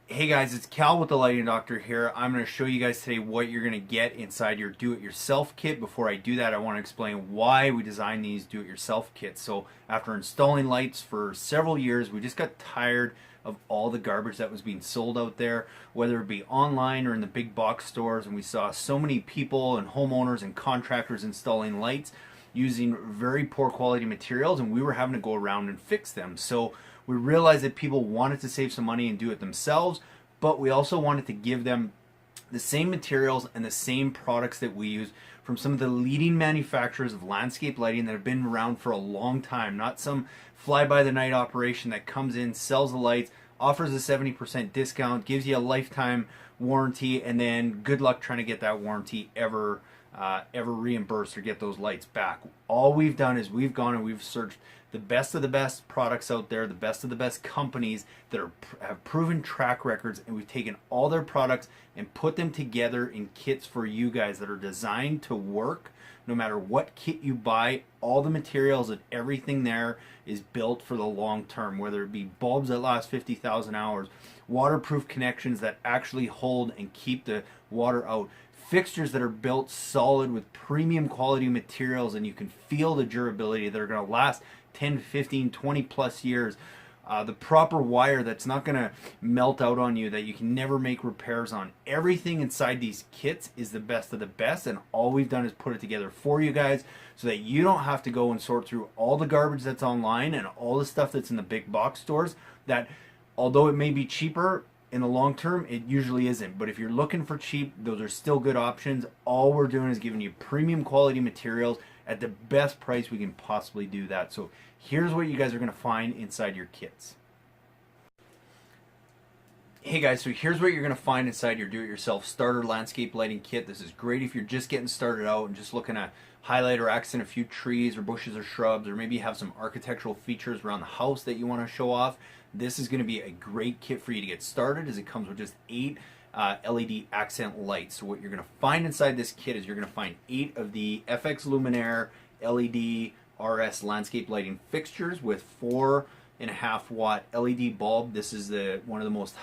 Hey guys, it's Cal with the Lighting Doctor here. I'm going to show you guys today what you're going to get inside your do-it-yourself kit. Before I do that, I want to explain why we designed these do-it-yourself kits. So after installing lights for several years, we just got tired of all the garbage that was being sold out there, whether it be online or in the big box stores, and we saw so many people and homeowners and contractors installing lights using very poor quality materials, and we were having to go around and fix them. So we realized that people wanted to save some money and do it themselves, but we also wanted to give them the same materials and the same products that we use from some of the leading manufacturers of landscape lighting that have been around for a long time, not some fly-by-the-night operation that comes in, sells the lights, offers a 70% discount, gives you a lifetime warranty, and then good luck trying to get that warranty ever reimbursed or get those lights back. All we've done is we've gone and we've searched the best of the best products out there, the best of the best companies that have proven track records, and we've taken all their products and put them together in kits for you guys that are designed to work no matter what kit you buy. All the materials and everything there is built for the long term, whether it be bulbs that last 50,000 hours, waterproof connections that actually hold and keep the water out, fixtures that are built solid with premium quality materials, and you can feel the durability that are going to last 10, 15, 20 plus years. The proper wire that's not going to melt out on you, that you can never make repairs on. Everything inside these kits is the best of the best, and all we've done is put it together for you guys so that you don't have to go and sort through all the garbage that's online and all the stuff that's in the big box stores that, although it may be cheaper, in the long term, it usually isn't. But if you're looking for cheap, those are still good options. All we're doing is giving you premium quality materials at the best price we can possibly do that. So here's what you guys are going to find inside your kits. Hey guys, so here's what you're going to find inside your do-it-yourself starter landscape lighting kit. This is great if you're just getting started out and just looking to highlight or accent a few trees or bushes or shrubs, or maybe you have some architectural features around the house that you want to show off. This is going to be a great kit for you to get started, as it comes with just 8 LED accent lights. So what you're going to find inside this kit is you're going to find 8 of the FX Luminaire LED RS landscape lighting fixtures with 4.5 watt LED bulb. This is one of the most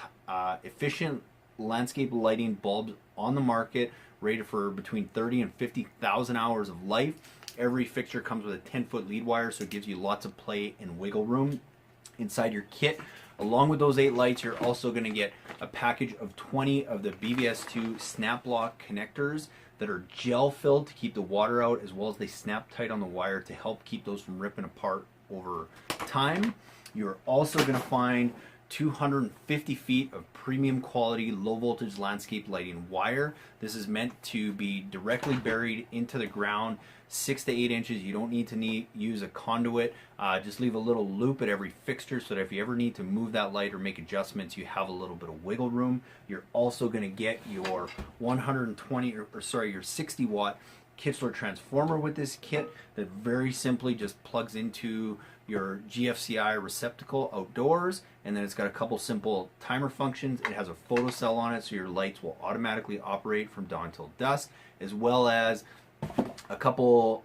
efficient landscape lighting bulbs on the market, rated for between 30 and 50,000 hours of life. Every fixture comes with a 10-foot lead wire, so it gives you lots of play and wiggle room inside your kit. Along with those 8 lights, you're also going to get a package of 20 of the BBS2 snap lock connectors that are gel filled to keep the water out, as well as they snap tight on the wire to help keep those from ripping apart over time. You're also going to find 250 feet of premium quality low voltage landscape lighting wire. This is meant to be directly buried into the ground, 6 to 8 inches. You don't need to use a conduit. Just leave a little loop at every fixture so that if you ever need to move that light or make adjustments, you have a little bit of wiggle room. You're also going to get your 60 watt Kichler transformer with this kit that very simply just plugs into your GFCI receptacle outdoors, and then it's got a couple simple timer functions. It has a photocell on it, so your lights will automatically operate from dawn till dusk, as well as a couple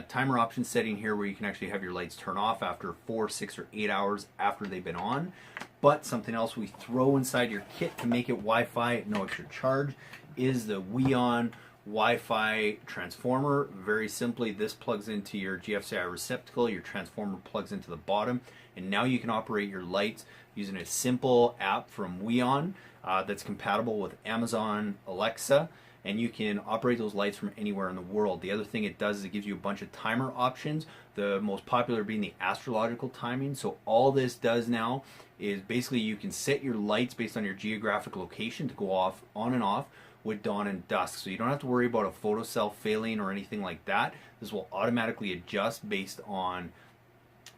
timer options setting here where you can actually have your lights turn off after 4, 6, or 8 hours after they've been on. But something else we throw inside your kit to make it Wi-Fi at no extra charge is the Weon Wi-Fi transformer. Very simply, this plugs into your GFCI receptacle, your transformer plugs into the bottom, and now you can operate your lights using a simple app from Weon that's compatible with Amazon Alexa, and you can operate those lights from anywhere in the world. The other thing it does is it gives you a bunch of timer options, the most popular being the astrological timing. So all this does now is basically you can set your lights based on your geographic location to go off on and off with dawn and dusk. So you don't have to worry about a photocell failing or anything like that. This will automatically adjust based on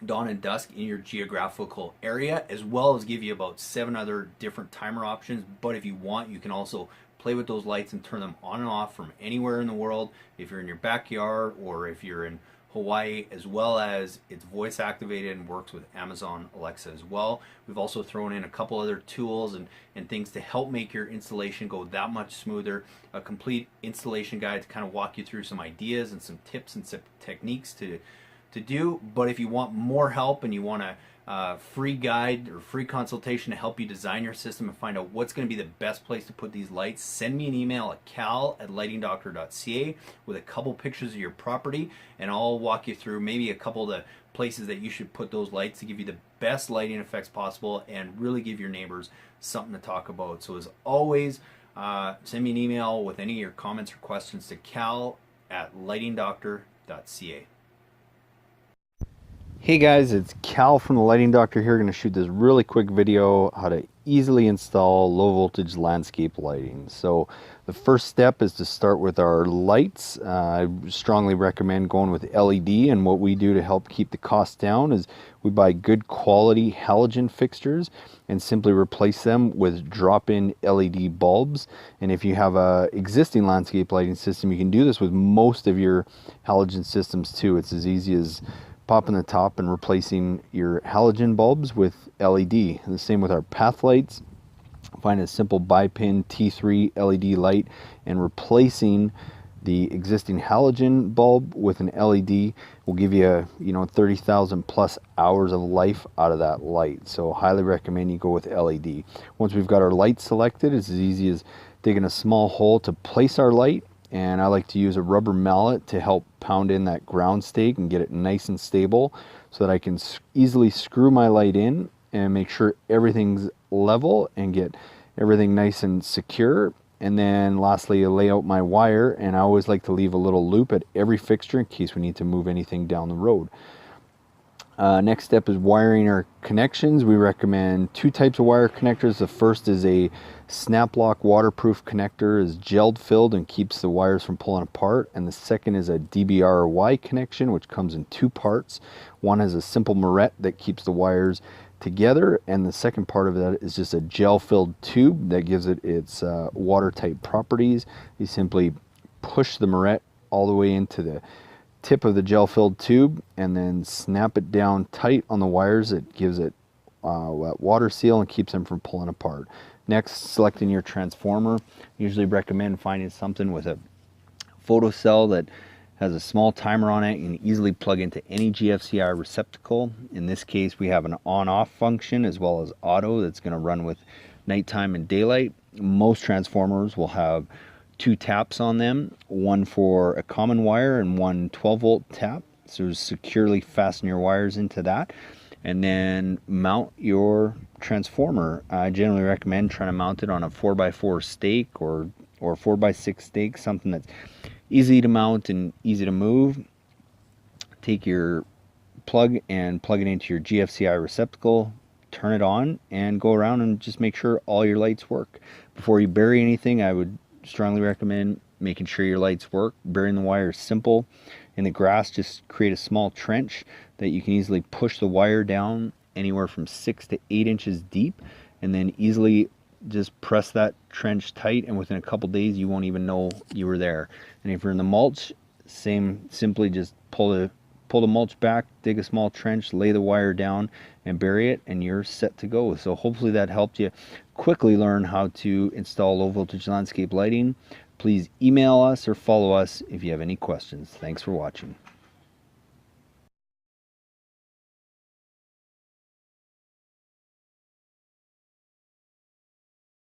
dawn and dusk in your geographical area, as well as give you about 7 other different timer options. But if you want, you can also play with those lights and turn them on and off from anywhere in the world, if you're in your backyard or if you're in Hawaii, as well as it's voice activated and works with Amazon Alexa as well. We've also thrown in a couple other tools and things to help make your installation go that much smoother. A complete installation guide to kind of walk you through some ideas and some tips and some techniques to to do. But if you want more help and you want a free guide or free consultation to help you design your system and find out what's going to be the best place to put these lights, send me an email at cal@lightingdoctor.ca with a couple pictures of your property, and I'll walk you through maybe a couple of the places that you should put those lights to give you the best lighting effects possible and really give your neighbors something to talk about. So as always, send me an email with any of your comments or questions to cal@lightingdoctor.ca. Hey guys, it's Cal from the Lighting Doctor here. Going to shoot this really quick video how to easily install low voltage landscape lighting. So the first step is to start with our lights. I strongly recommend going with LED, and what we do to help keep the cost down is we buy good quality halogen fixtures and simply replace them with drop-in LED bulbs. And if you have a existing landscape lighting system, you can do this with most of your halogen systems too. It's as easy as popping the top and replacing your halogen bulbs with LED. And the same with our path lights. Find a simple bi-pin T3 LED light and replacing the existing halogen bulb with an LED will give you 30,000 plus hours of life out of that light. So highly recommend you go with LED. Once we've got our light selected, it's as easy as digging a small hole to place our light. And I like to use a rubber mallet to help pound in that ground stake and get it nice and stable so that I can easily screw my light in and make sure everything's level and get everything nice and secure. And then lastly, I lay out my wire, and I always like to leave a little loop at every fixture in case we need to move anything down the road. Next step is wiring our connections. We recommend two types of wire connectors. The first is a snap-lock waterproof connector, is gelled filled and keeps the wires from pulling apart. And the second is a DBRY connection, which comes in two parts. One has a simple moret that keeps the wires together, and the second part of that is just a gel-filled tube that gives it its watertight properties. You simply push the moret all the way into the tip of the gel-filled tube and then snap it down tight on the wires. It gives it water seal and keeps them from pulling apart. Next, selecting your transformer. Usually recommend finding something with a photocell that has a small timer on it. You can easily plug into any GFCI receptacle. In this case, we have an on-off function as well as auto that's going to run with nighttime and daylight. Most transformers will have two taps on them, one for a common wire and one 12-volt tap. So securely fasten your wires into that and then mount your transformer. I generally recommend trying to mount it on a 4x4 stake or 4x6 stake, something that's easy to mount and easy to move. Take your plug and plug it into your GFCI receptacle, turn it on, and go around and just make sure all your lights work. Before you bury anything, I would strongly recommend making sure your lights work. Burying the wire is simple. In the grass, just create a small trench that you can easily push the wire down anywhere from 6 to 8 inches deep, and then easily just press that trench tight, and within a couple days you won't even know you were there. And if you're in the mulch, simply just pull the mulch back, dig a small trench, lay the wire down and bury it, and you're set to go. So hopefully that helped you quickly learn how to install low voltage landscape lighting. Please email us or follow us if you have any questions. Thanks for watching.